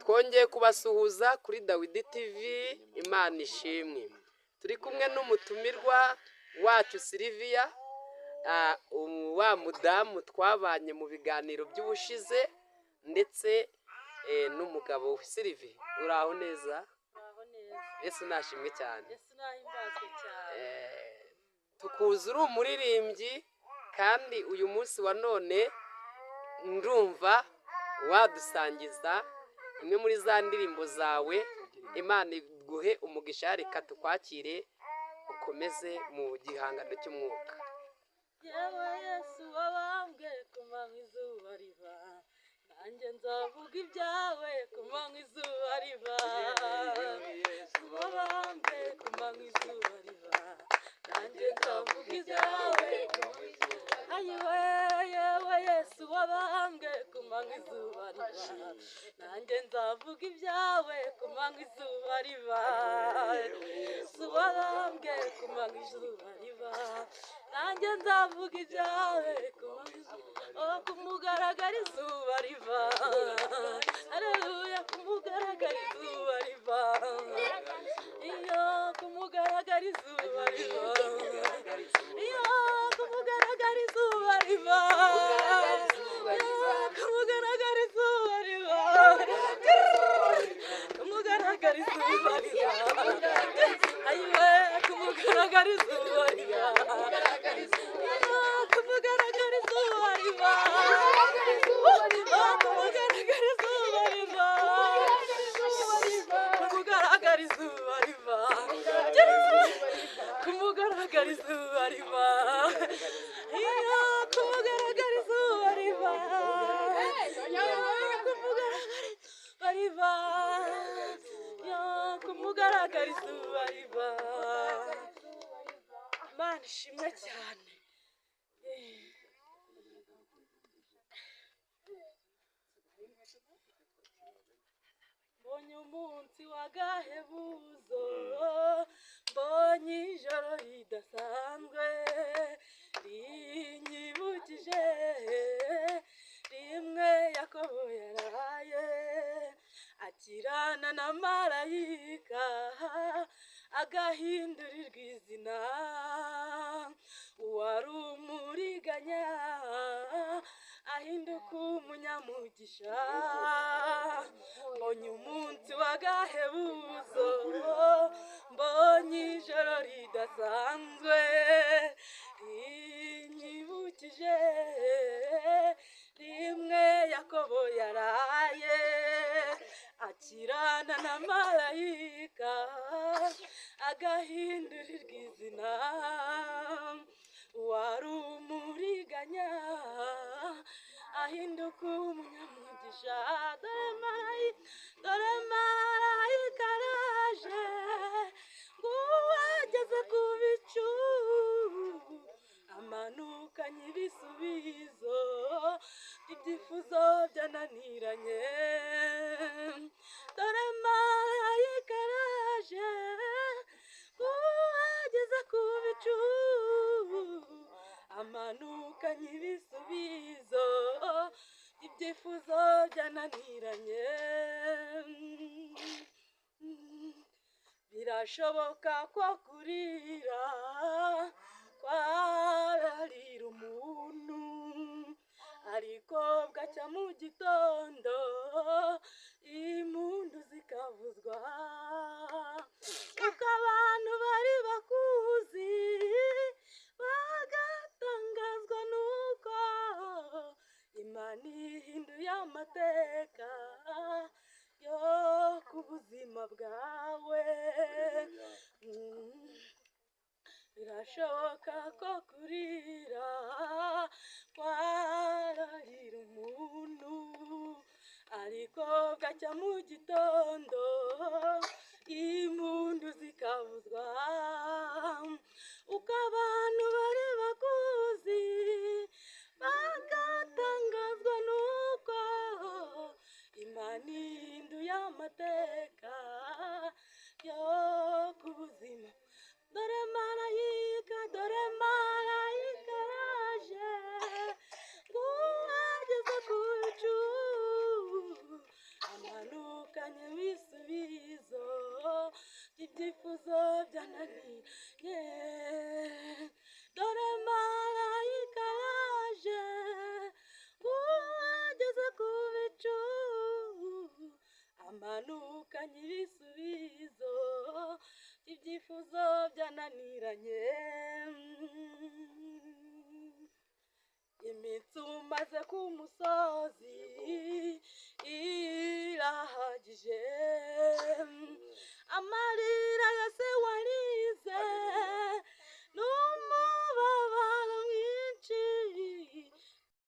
twongeye kubasuhuza kuri Dawidi TV. Imana ishimwe. Turi kumwe n'umutumirwa wacu Sylvia, wa mudamu twabanye mu biganiro by'ubushize, ndetse n'umugabo we. Sylvia, uraho neza? Yesu nashimwe cyane. Tukuzi uri umuririmbyi, kandi uyu munsi wa none ndumva wadusangiza imwe muri za ndirimbo zawe. Imana iguhe umugisha, reka tukwakire ukomeze mu gihangano cy'umwuka. Yewe Yesu wabambwe ku manywa izuba riva, nanjye nzavuga ibyawe ku manywa izuba riva. Yesu wabambwe ku manywa izuba riva, nanjye nzavuga ibyawe ku manywa izuba riva. Ayiwe yewe Yesu wabambwe ku manywa izuba riva, nanjye nzavuga ibyawe ku manywa izuba riva. Yesu wabambwe ku manywa izuba riva, nanjye nzavuga ibyawe ku mugaragaro izuba riva. Haleluya, ku mugaragaro izuba riva. Iyo ku mugaragaro izuba riva. Iyo ku mugaragaro izuba riva. Ku mugaragaro izuba riva. Ku mugaragaro izuba riva. Ayiwe ku mugaragaro izuba riva. Ku mugaragaro izuba riva. Ku mugaragaro izuba riva. Ku mugaragaro izuba riva. Ku mugaragaro izuba riva. Iyo ku mugaragaro izuba riva. Ku mugaragaro izuba riva. Ku mugaragaro izuba riva. Imana ishimwe cyane. Mbonye umunsi w'agahebuzo, mbonye ijoro ridasanzwe rinyibukije rimwe Yakobo yaraye akirana na marayika agahindurirwa izina. Uwari umuriganya ahinduka umunyamugisha. Mbonye umunsi w'agahebuzo, mbonye ijoro ridasanzwe rinyibukije rimwe Yakobo yaraye akirana na marayika agahindurirwa izina. Uwari umuriganya ahinduka umunyamugisha. Dore marayika araje, ng'uwageze ku bicu amanukanye ibisubizo ibyifuzo byananiranye. Dore marayika araje, ng'uwageze ku bicu amanukanye ibisubizo ibyifuzo byananiranye. Birashoboka ko kurira kwararira umuntu, ariko bwacya mu gitondo impundu zikavuzwa. Uko abantu bari bakuzi bagatangazwa nuko Imana ihinduye amateka yo ku buzima bwawe. Birashoboka ko kurira kwararira umuntu, ariko bwacya mu gitondo impundu zikavuzwa. Uko abantu bari bakuzi bagatangazwa nuko Imana ihinduye amateka yo ku buzima. Dore marayika araje, ng'uwageze ku bicu amanuka ugeze ku musozi irahagije amarira yose wari